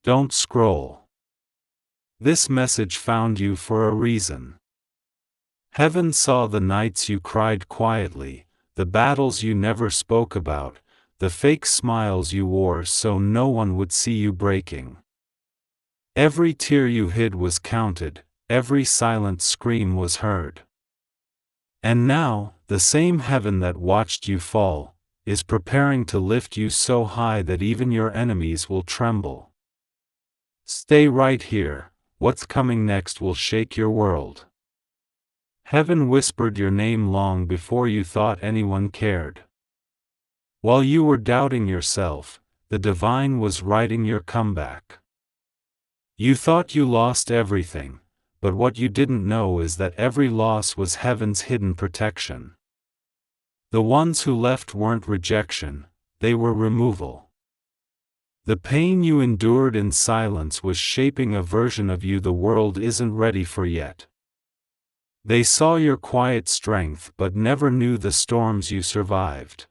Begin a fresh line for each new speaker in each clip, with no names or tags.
Don't scroll. This message found you for a reason. Heaven saw the nights you cried quietly, the battles you never spoke about, the fake smiles you wore so no one would see you breaking. Every tear you hid was counted, every silent scream was heard. And now, the same heaven that watched you fall, is preparing to lift you so high that even your enemies will tremble. Stay right here, what's coming next will shake your world. Heaven whispered your name long before you thought anyone cared. While you were doubting yourself, the divine was writing your comeback. You thought you lost everything, but what you didn't know is that every loss was heaven's hidden protection. The ones who left weren't rejection, they were removal. The pain you endured in silence was shaping a version of you the world isn't ready for yet. They saw your quiet strength but never knew the storms you survived.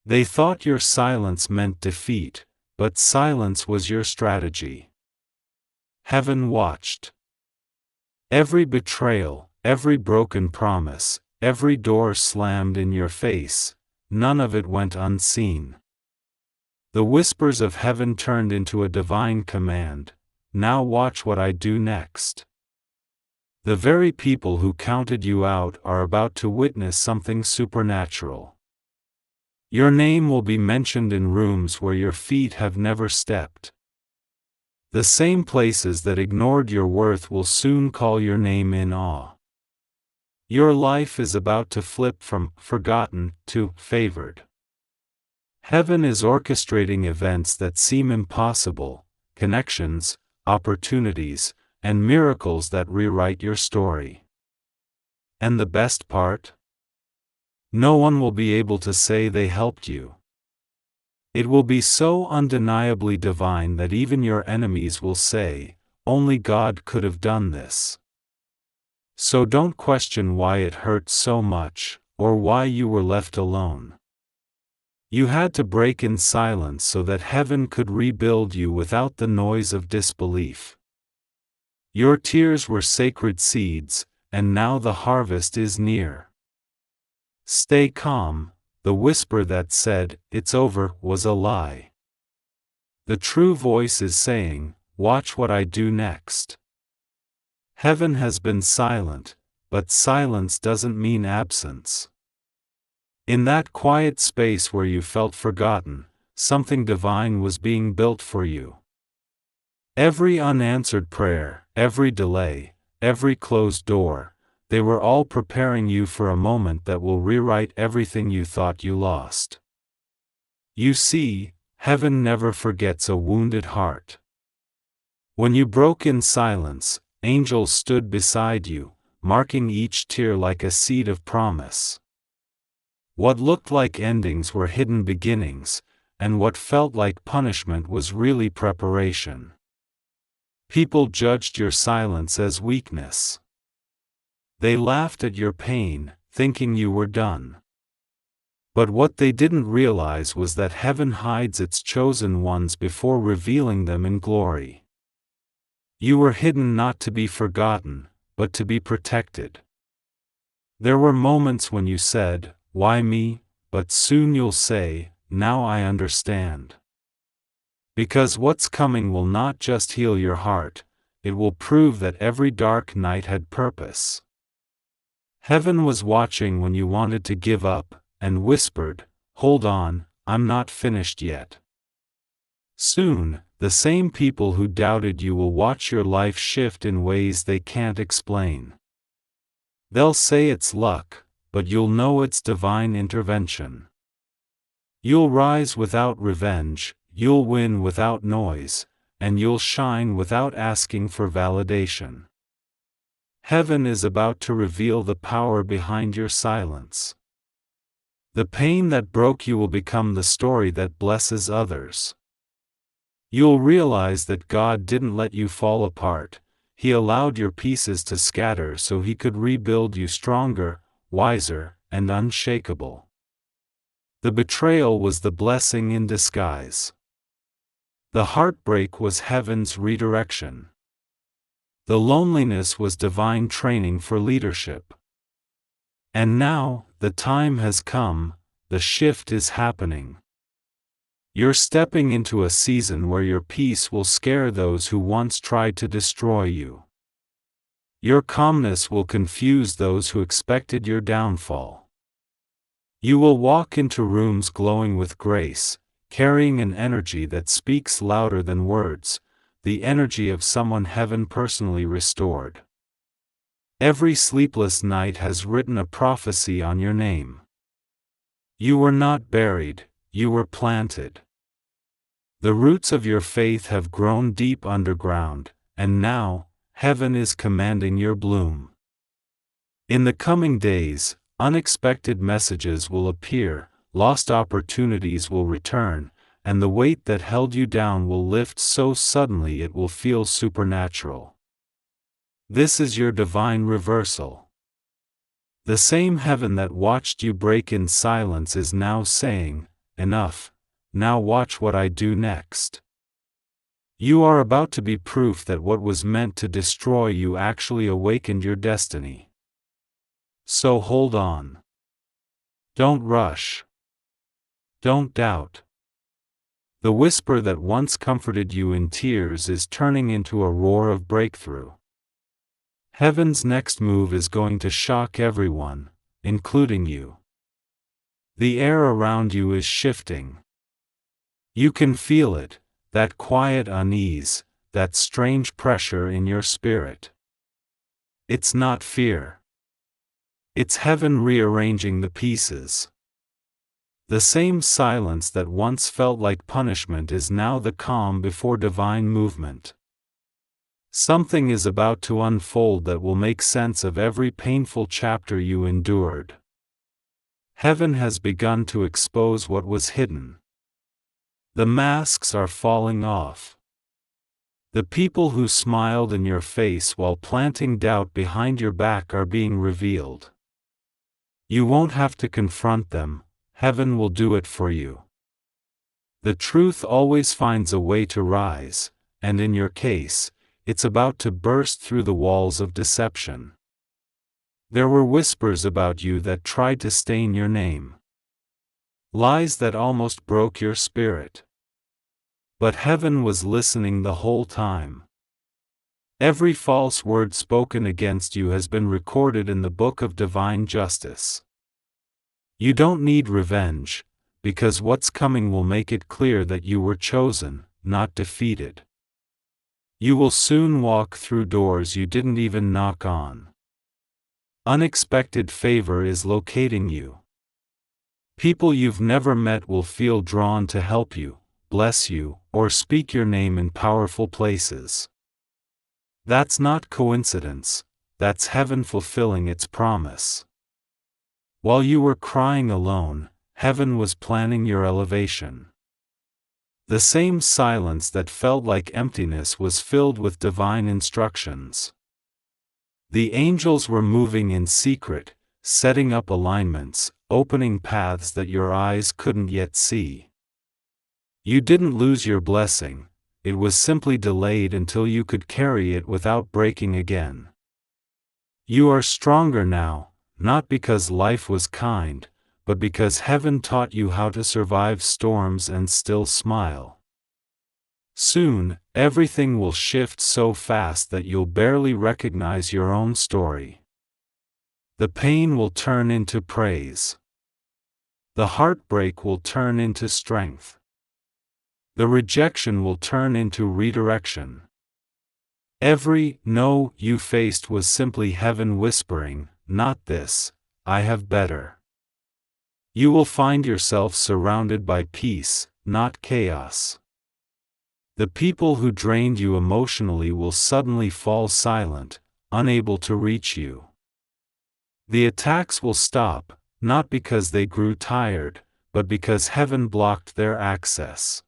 They thought your silence meant defeat, but silence was your strategy. Heaven watched. Every betrayal, every broken promise, every door slammed in your face, none of it went unseen. The whispers of heaven turned into a divine command, now watch what I do next. The very people who counted you out are about to witness something supernatural. Your name will be mentioned in rooms where your feet have never stepped. The same places that ignored your worth will soon call your name in awe. Your life is about to flip from forgotten to favored. Heaven is orchestrating events that seem impossible, connections, opportunities, and miracles that rewrite your story. And the best part? No one will be able to say they helped you. It will be so undeniably divine that even your enemies will say, only God could have done this. So don't question why it hurt so much, or why you were left alone. You had to break in silence so that heaven could rebuild you without the noise of disbelief. Your tears were sacred seeds, and now the harvest is near. Stay calm, the whisper that said, "It's over," was a lie. The true voice is saying, "Watch what I do next." Heaven has been silent, but silence doesn't mean absence. In that quiet space where you felt forgotten, something divine was being built for you. Every unanswered prayer, every delay, every closed door, they were all preparing you for a moment that will rewrite everything you thought you lost. You see, heaven never forgets a wounded heart. When you broke in silence, angels stood beside you, marking each tear like a seed of promise. What looked like endings were hidden beginnings, and what felt like punishment was really preparation. People judged your silence as weakness. They laughed at your pain, thinking you were done. But what they didn't realize was that heaven hides its chosen ones before revealing them in glory. You were hidden not to be forgotten, but to be protected. There were moments when you said, "Why me?" but soon you'll say, "Now I understand." Because what's coming will not just heal your heart, it will prove that every dark night had purpose. Heaven was watching when you wanted to give up, and whispered, "Hold on, I'm not finished yet." Soon, the same people who doubted you will watch your life shift in ways they can't explain. They'll say it's luck, but you'll know it's divine intervention. You'll rise without revenge, you'll win without noise, and you'll shine without asking for validation. Heaven is about to reveal the power behind your silence. The pain that broke you will become the story that blesses others. You'll realize that God didn't let you fall apart, He allowed your pieces to scatter so He could rebuild you stronger, wiser, and unshakable. The betrayal was the blessing in disguise. The heartbreak was heaven's redirection. The loneliness was divine training for leadership. And now, the time has come, the shift is happening. You're stepping into a season where your peace will scare those who once tried to destroy you. Your calmness will confuse those who expected your downfall. You will walk into rooms glowing with grace, carrying an energy that speaks louder than words, the energy of someone heaven personally restored. Every sleepless night has written a prophecy on your name. You were not buried, you were planted. The roots of your faith have grown deep underground, and now, heaven is commanding your bloom. In the coming days, unexpected messages will appear, lost opportunities will return, and the weight that held you down will lift so suddenly it will feel supernatural. This is your divine reversal. The same heaven that watched you break in silence is now saying, "Enough, now watch what I do next." You are about to be proof that what was meant to destroy you actually awakened your destiny. So hold on. Don't rush. Don't doubt. The whisper that once comforted you in tears is turning into a roar of breakthrough. Heaven's next move is going to shock everyone, including you. The air around you is shifting. You can feel it, that quiet unease, that strange pressure in your spirit. It's not fear. It's heaven rearranging the pieces. The same silence that once felt like punishment is now the calm before divine movement. Something is about to unfold that will make sense of every painful chapter you endured. Heaven has begun to expose what was hidden. The masks are falling off. The people who smiled in your face while planting doubt behind your back are being revealed. You won't have to confront them, heaven will do it for you. The truth always finds a way to rise, and in your case, it's about to burst through the walls of deception. There were whispers about you that tried to stain your name. Lies that almost broke your spirit. But heaven was listening the whole time. Every false word spoken against you has been recorded in the book of divine justice. You don't need revenge, because what's coming will make it clear that you were chosen, not defeated. You will soon walk through doors you didn't even knock on. Unexpected favor is locating you. People you've never met will feel drawn to help you, bless you, or speak your name in powerful places. That's not coincidence, that's heaven fulfilling its promise. While you were crying alone, heaven was planning your elevation. The same silence that felt like emptiness was filled with divine instructions. The angels were moving in secret, setting up alignments, opening paths that your eyes couldn't yet see. You didn't lose your blessing, it was simply delayed until you could carry it without breaking again. You are stronger now, not because life was kind, but because heaven taught you how to survive storms and still smile. Soon, everything will shift so fast that you'll barely recognize your own story. The pain will turn into praise. The heartbreak will turn into strength. The rejection will turn into redirection. Every no you faced was simply heaven whispering, "Not this, I have better." You will find yourself surrounded by peace, not chaos. The people who drained you emotionally will suddenly fall silent, unable to reach you. The attacks will stop, not because they grew tired, but because heaven blocked their access.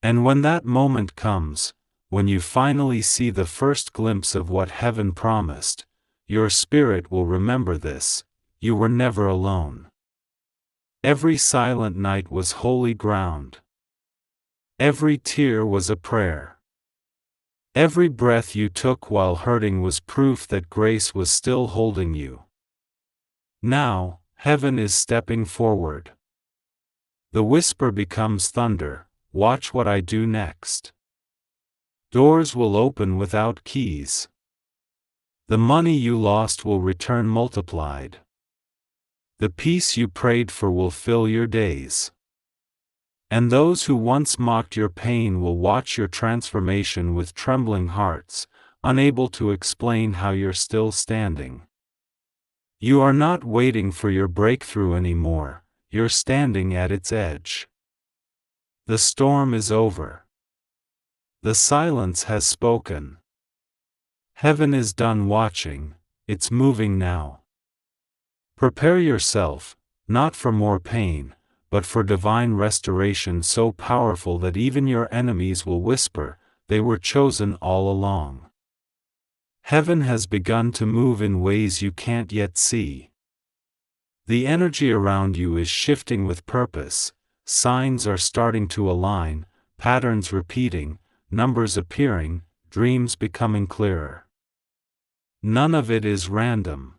And when that moment comes, when you finally see the first glimpse of what heaven promised, your spirit will remember this: you were never alone. Every silent night was holy ground. Every tear was a prayer. Every breath you took while hurting was proof that grace was still holding you. Now, heaven is stepping forward. The whisper becomes thunder, watch what I do next. Doors will open without keys. The money you lost will return multiplied. The peace you prayed for will fill your days. And those who once mocked your pain will watch your transformation with trembling hearts, unable to explain how you're still standing. You are not waiting for your breakthrough anymore, you're standing at its edge. The storm is over. The silence has spoken. Heaven is done watching, it's moving now. Prepare yourself, not for more pain, but for divine restoration so powerful that even your enemies will whisper, they were chosen all along. Heaven has begun to move in ways you can't yet see. The energy around you is shifting with purpose, signs are starting to align, patterns repeating, numbers appearing, dreams becoming clearer. None of it is random.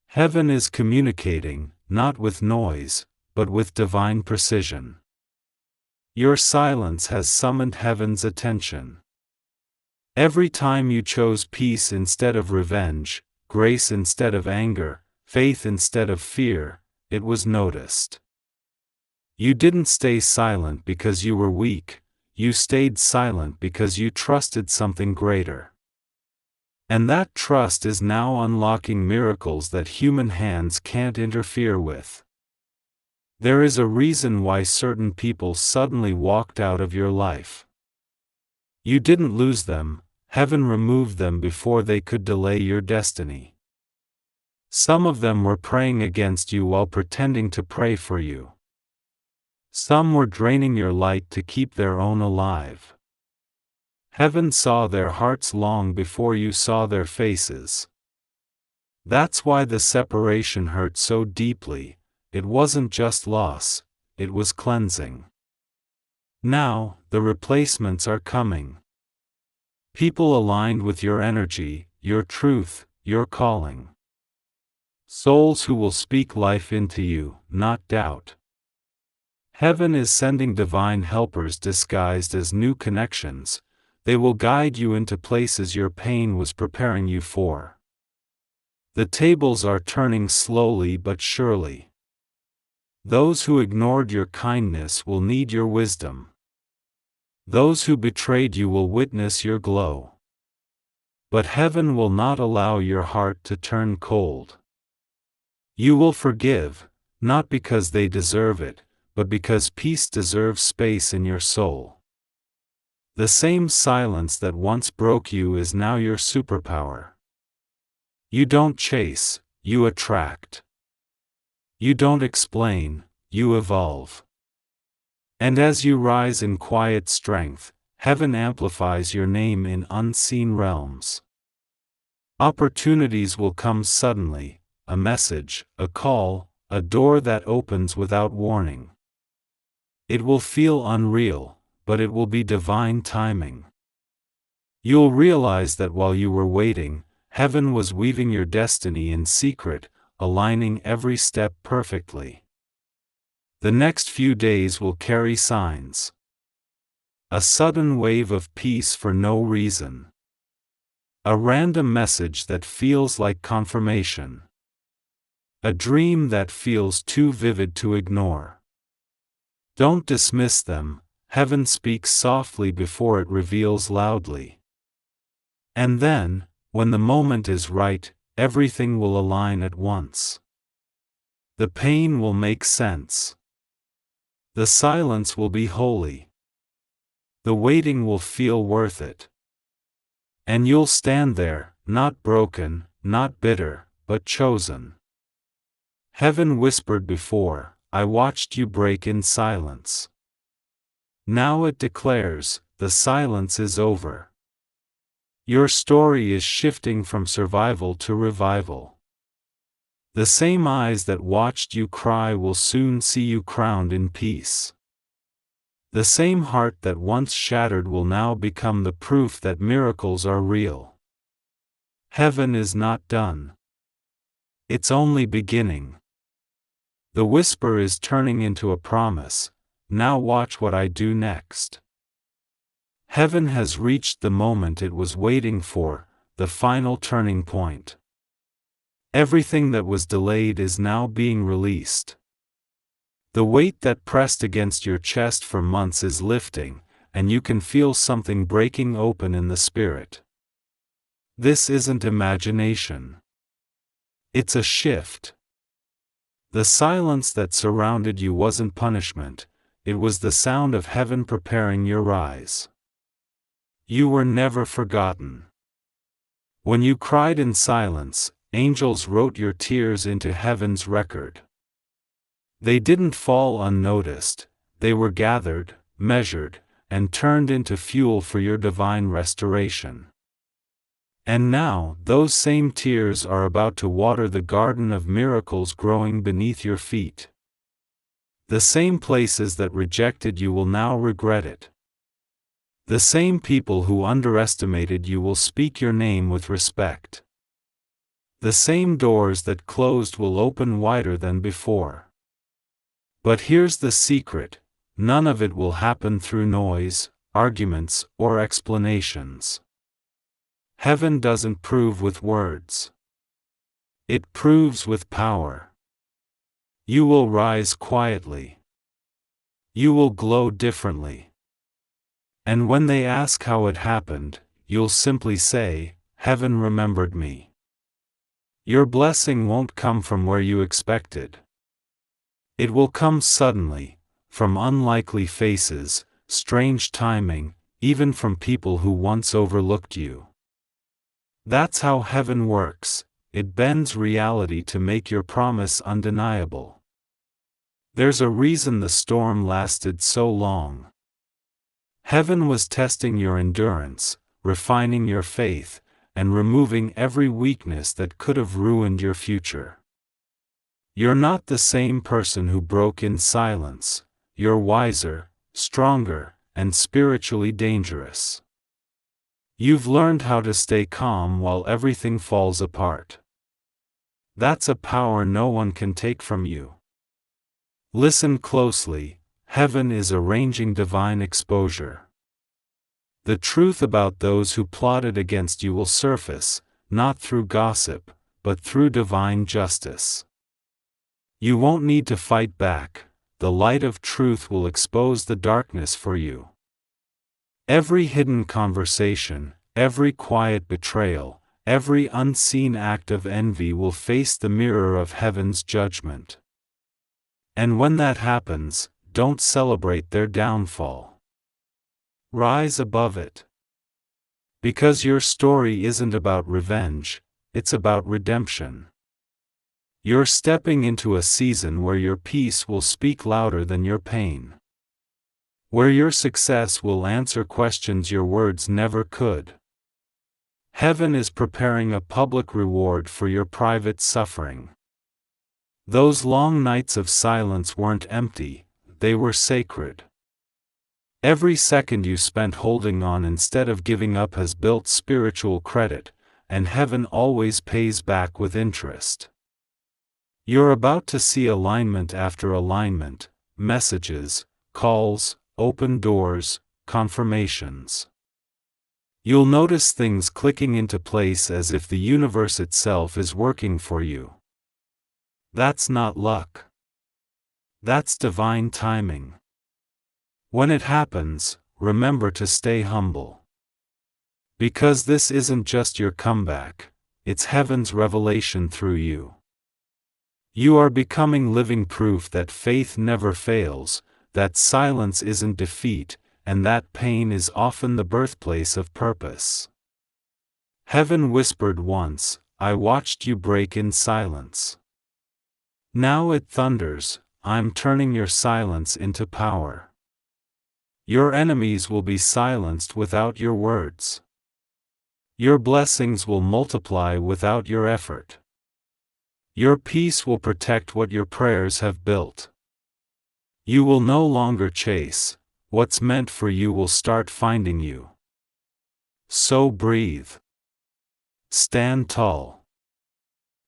Heaven is communicating, not with noise, but with divine precision. Your silence has summoned heaven's attention. Every time you chose peace instead of revenge, grace instead of anger, faith instead of fear, it was noticed. You didn't stay silent because you were weak, you stayed silent because you trusted something greater. And that trust is now unlocking miracles that human hands can't interfere with. There is a reason why certain people suddenly walked out of your life. You didn't lose them, heaven removed them before they could delay your destiny. Some of them were praying against you while pretending to pray for you. Some were draining your light to keep their own alive. Heaven saw their hearts long before you saw their faces. That's why the separation hurt so deeply. It wasn't just loss, it was cleansing. Now, the replacements are coming. People aligned with your energy, your truth, your calling. Souls who will speak life into you, not doubt. Heaven is sending divine helpers disguised as new connections. They will guide you into places your pain was preparing you for. The tables are turning slowly but surely. Those who ignored your kindness will need your wisdom. Those who betrayed you will witness your glow. But heaven will not allow your heart to turn cold. You will forgive, not because they deserve it, but because peace deserves space in your soul. The same silence that once broke you is now your superpower. You don't chase, you attract. You don't explain, you evolve. And as you rise in quiet strength, heaven amplifies your name in unseen realms. Opportunities will come suddenly, a message, a call, a door that opens without warning. It will feel unreal, but it will be divine timing. You'll realize that while you were waiting, heaven was weaving your destiny in secret, aligning every step perfectly. The next few days will carry signs. A sudden wave of peace for no reason. A random message that feels like confirmation. A dream that feels too vivid to ignore. Don't dismiss them, heaven speaks softly before it reveals loudly. And then, when the moment is right, everything will align at once. The pain will make sense. The silence will be holy. The waiting will feel worth it. And you'll stand there, not broken, not bitter, but chosen. Heaven whispered before, I watched you break in silence. Now it declares, the silence is over. Your story is shifting from survival to revival. The same eyes that watched you cry will soon see you crowned in peace. The same heart that once shattered will now become the proof that miracles are real. Heaven is not done. It's only beginning. The whisper is turning into a promise. Now watch what I do next. Heaven has reached the moment it was waiting for, the final turning point. Everything that was delayed is now being released. The weight that pressed against your chest for months is lifting, and you can feel something breaking open in the spirit. This isn't imagination. It's a shift. The silence that surrounded you wasn't punishment, it was the sound of heaven preparing your rise. You were never forgotten. When you cried in silence, angels wrote your tears into heaven's record. They didn't fall unnoticed, they were gathered, measured, and turned into fuel for your divine restoration. And now, those same tears are about to water the garden of miracles growing beneath your feet. The same places that rejected you will now regret it. The same people who underestimated you will speak your name with respect. The same doors that closed will open wider than before. But here's the secret: none of it will happen through noise, arguments, or explanations. Heaven doesn't prove with words. It proves with power. You will rise quietly. You will glow differently. And when they ask how it happened, you'll simply say, "Heaven remembered me." Your blessing won't come from where you expected. It will come suddenly, from unlikely faces, strange timing, even from people who once overlooked you. That's how heaven works. It bends reality to make your promise undeniable. There's a reason the storm lasted so long. Heaven was testing your endurance, refining your faith, and removing every weakness that could have ruined your future. You're not the same person who broke in silence. You're wiser, stronger, and spiritually dangerous. You've learned how to stay calm while everything falls apart. That's a power no one can take from you. Listen closely. Heaven is arranging divine exposure. The truth about those who plotted against you will surface, not through gossip, but through divine justice. You won't need to fight back. The light of truth will expose the darkness for you. Every hidden conversation, every quiet betrayal, every unseen act of envy will face the mirror of heaven's judgment. And when that happens, don't celebrate their downfall. Rise above it. Because your story isn't about revenge, it's about redemption. You're stepping into a season where your peace will speak louder than your pain. Where your success will answer questions your words never could. Heaven is preparing a public reward for your private suffering. Those long nights of silence weren't empty, they were sacred. Every second you spent holding on instead of giving up has built spiritual credit, and heaven always pays back with interest. You're about to see alignment after alignment, messages, calls, open doors, confirmations. You'll notice things clicking into place as if the universe itself is working for you. That's not luck. That's divine timing. When it happens, remember to stay humble. Because this isn't just your comeback, it's heaven's revelation through you. You are becoming living proof that faith never fails, that silence isn't defeat, and that pain is often the birthplace of purpose. Heaven whispered once, "I watched you break in silence." Now it thunders, "I'm turning your silence into power." Your enemies will be silenced without your words. Your blessings will multiply without your effort. Your peace will protect what your prayers have built. You will no longer chase, What's meant for you will start finding you. So breathe. Stand tall.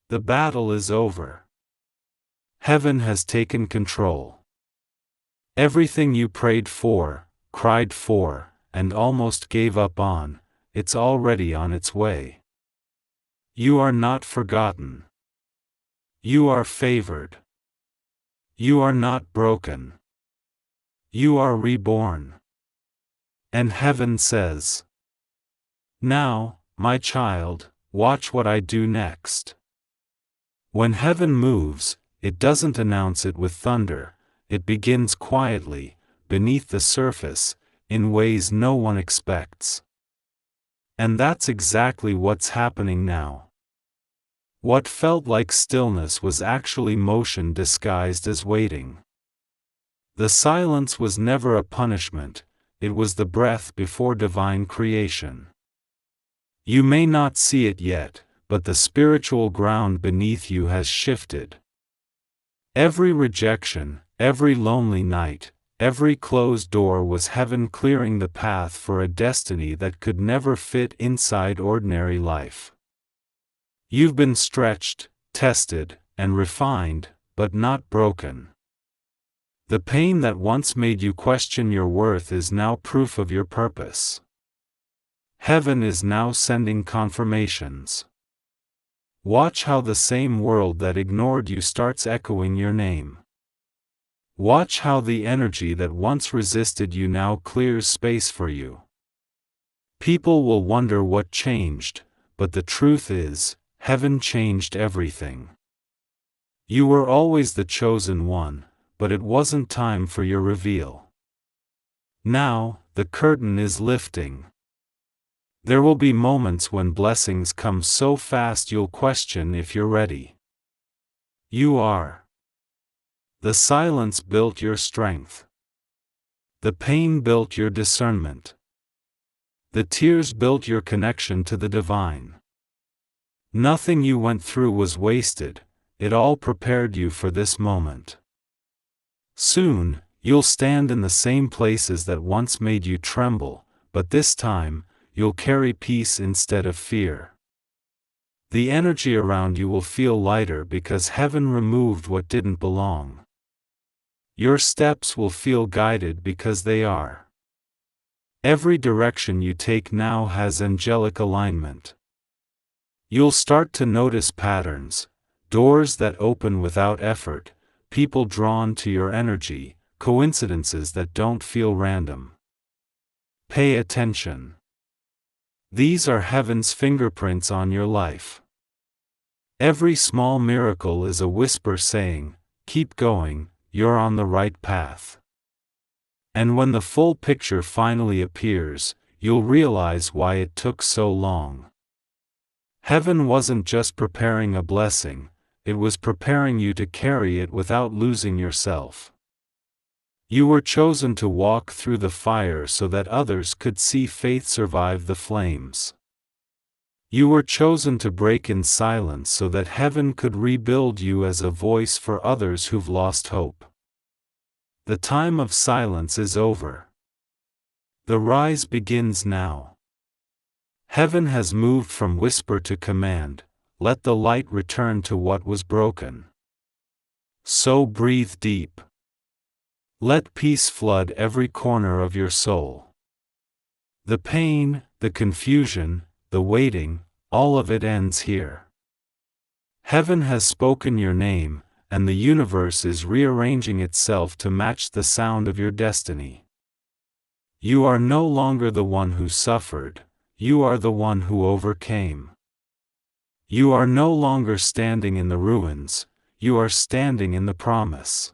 The battle is over. Heaven has taken control. Everything you prayed for, cried for, and almost gave up on, it's already on its way. You are not forgotten. You are favored. You are not broken. You are reborn. And heaven says, "Now, my child, watch what I do next." When heaven moves, it doesn't announce it with thunder, it begins quietly, beneath the surface, in ways no one expects. And that's exactly what's happening now. What felt like stillness was actually motion disguised as waiting. The silence was never a punishment, it was the breath before divine creation. You may not see it yet, but the spiritual ground beneath you has shifted. Every rejection, every lonely night, every closed door was heaven clearing the path for a destiny that could never fit inside ordinary life. You've been stretched, tested, and refined, but not broken. The pain that once made you question your worth is now proof of your purpose. Heaven is now sending confirmations. Watch how the same world that ignored you starts echoing your name. Watch how the energy that once resisted you now clears space for you. People will wonder what changed, but the truth is, heaven changed everything. You were always the chosen one, but it wasn't time for your reveal. Now, the curtain is lifting. There will be moments when blessings come so fast you'll question if you're ready. You are. The silence built your strength. The pain built your discernment. The tears built your connection to the divine. Nothing you went through was wasted, it all prepared you for this moment. Soon, you'll stand in the same places that once made you tremble, but this time, you'll carry peace instead of fear. The energy around you will feel lighter because heaven removed what didn't belong. Your steps will feel guided because they are. Every direction you take now has angelic alignment. You'll start to notice patterns, doors that open without effort, people drawn to your energy, coincidences that don't feel random. Pay attention. These are heaven's fingerprints on your life. Every small miracle is a whisper saying, "Keep going, you're on the right path." And when the full picture finally appears, you'll realize why it took so long. Heaven wasn't just preparing a blessing, it was preparing you to carry it without losing yourself. You were chosen to walk through the fire so that others could see faith survive the flames. You were chosen to break in silence so that heaven could rebuild you as a voice for others who've lost hope. The time of silence is over. The rise begins now. Heaven has moved from whisper to command, let the light return to what was broken. So breathe deep. Let peace flood every corner of your soul. The pain, the confusion, the waiting, all of it ends here. Heaven has spoken your name, and the universe is rearranging itself to match the sound of your destiny. You are no longer the one who suffered, you are the one who overcame. You are no longer standing in the ruins, you are standing in the promise.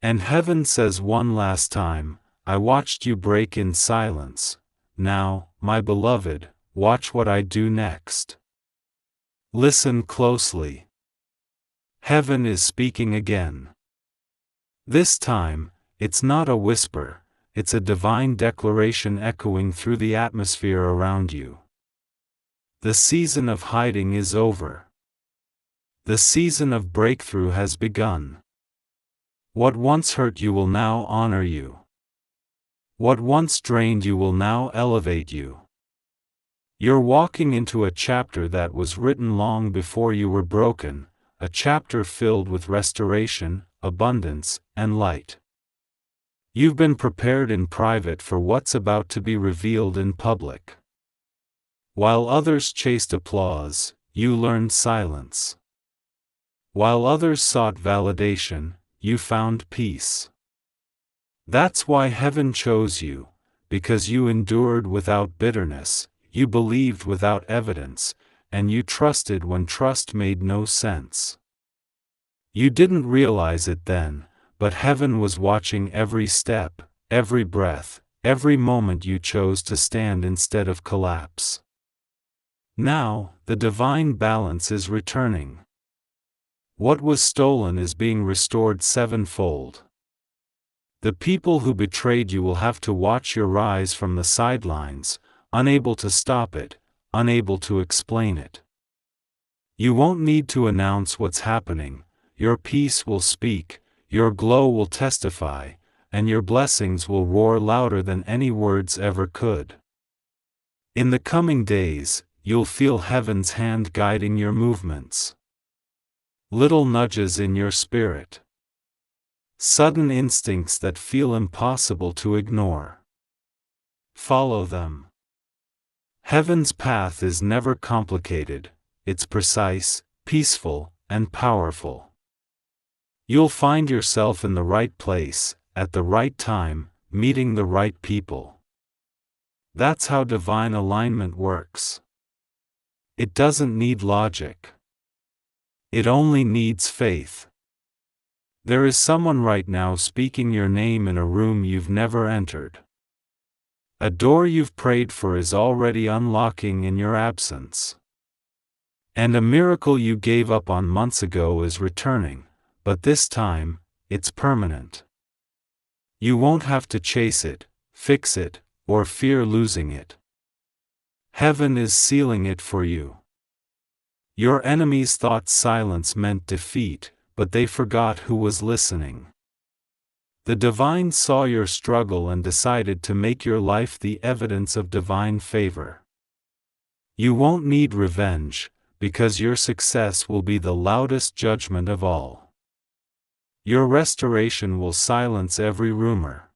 And heaven says one last time, I watched you break in silence, now, my beloved, watch what I do next. Listen closely. Heaven is speaking again. This time, it's not a whisper, it's a divine declaration echoing through the atmosphere around you. The season of hiding is over. The season of breakthrough has begun. What once hurt you will now honor you. What once drained you will now elevate you. You're walking into a chapter that was written long before you were broken, a chapter filled with restoration, abundance, and light. You've been prepared in private for what's about to be revealed in public. While others chased applause, you learned silence. While others sought validation, you found peace. That's why heaven chose you, because you endured without bitterness, you believed without evidence, and you trusted when trust made no sense. You didn't realize it then, but heaven was watching every step, every breath, every moment you chose to stand instead of collapse. Now, the divine balance is returning. What was stolen is being restored sevenfold. The people who betrayed you will have to watch your rise from the sidelines, unable to stop it, unable to explain it. You won't need to announce what's happening, your peace will speak, your glow will testify, and your blessings will roar louder than any words ever could. In the coming days, you'll feel heaven's hand guiding your movements. Little nudges in your spirit. Sudden instincts that feel impossible to ignore. Follow them. Heaven's path is never complicated, it's precise, peaceful, and powerful. You'll find yourself in the right place, at the right time, meeting the right people. That's how divine alignment works. It doesn't need logic. It only needs faith. There is someone right now speaking your name in a room you've never entered. A door you've prayed for is already unlocking in your absence. And a miracle you gave up on months ago is returning, but this time, it's permanent. You won't have to chase it, fix it, or fear losing it. Heaven is sealing it for you. Your enemies thought silence meant defeat, but they forgot who was listening. The divine saw your struggle and decided to make your life the evidence of divine favor. You won't need revenge, because your success will be the loudest judgment of all. Your restoration will silence every rumor.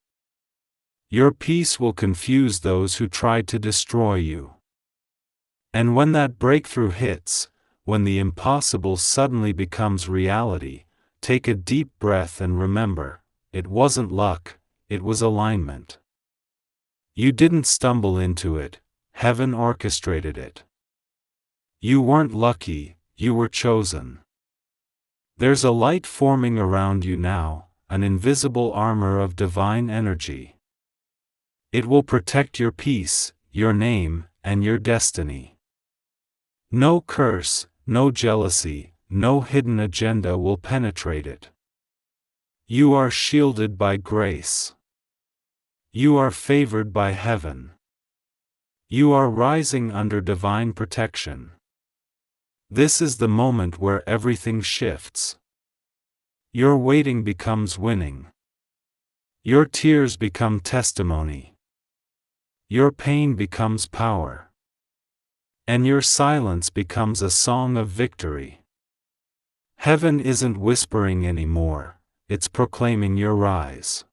Your peace will confuse those who tried to destroy you. And when that breakthrough hits, when the impossible suddenly becomes reality, take a deep breath and remember, it wasn't luck, it was alignment. You didn't stumble into it, heaven orchestrated it. You weren't lucky, you were chosen. There's a light forming around you now, an invisible armor of divine energy. It will protect your peace, your name, and your destiny. No curse, no jealousy, no hidden agenda will penetrate it. You are shielded by grace. You are favored by heaven. You are rising under divine protection. This is the moment where everything shifts. Your waiting becomes winning. Your tears become testimony. Your pain becomes power. And your silence becomes a song of victory. Heaven isn't whispering anymore, it's proclaiming your rise.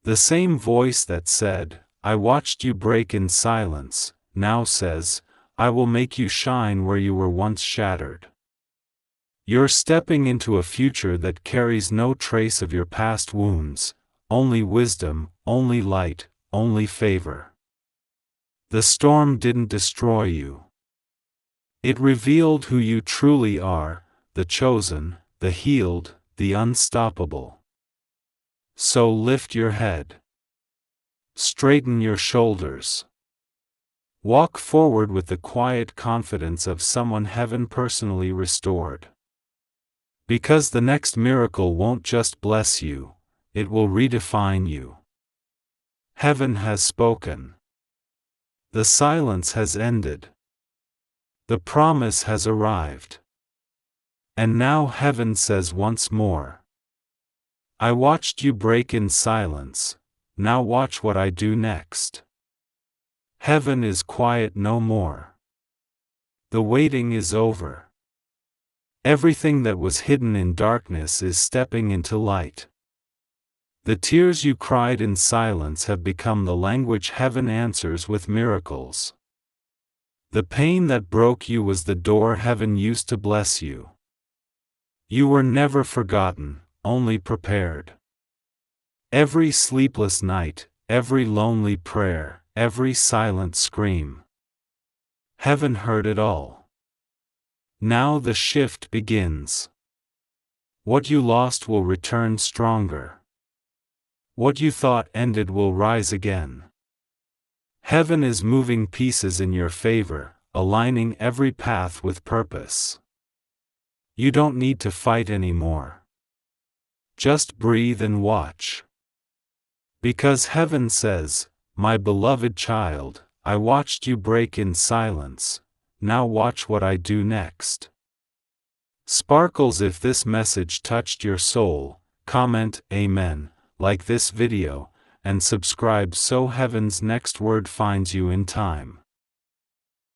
The same voice that said, "I watched you break in silence," now says, "I will make you shine where you were once shattered." You're stepping into a future that carries no trace of your past wounds, only wisdom, only light, only favor. The storm didn't destroy you. It revealed who you truly are, the chosen, the healed, the unstoppable. So lift your head. Straighten your shoulders. Walk forward with the quiet confidence of someone heaven personally restored. Because the next miracle won't just bless you, it will redefine you. Heaven has spoken. The silence has ended. The promise has arrived. And now heaven says once more, "I watched you break in silence, now watch what I do next. Heaven is quiet no more. The waiting is over. Everything that was hidden in darkness is stepping into light. The tears you cried in silence have become the language heaven answers with miracles. The pain that broke you was the door heaven used to bless you. You were never forgotten, only prepared. Every sleepless night, every lonely prayer, every silent scream. Heaven heard it all. Now the shift begins. What you lost will return stronger. What you thought ended will rise again. Heaven is moving pieces in your favor, aligning every path with purpose. You don't need to fight anymore. Just breathe and watch. Because heaven says, "My beloved child, I watched you break in silence, now watch what I do next." Sparkles, if this message touched your soul, comment Amen, like this video, and subscribe so heaven's next word finds you in time.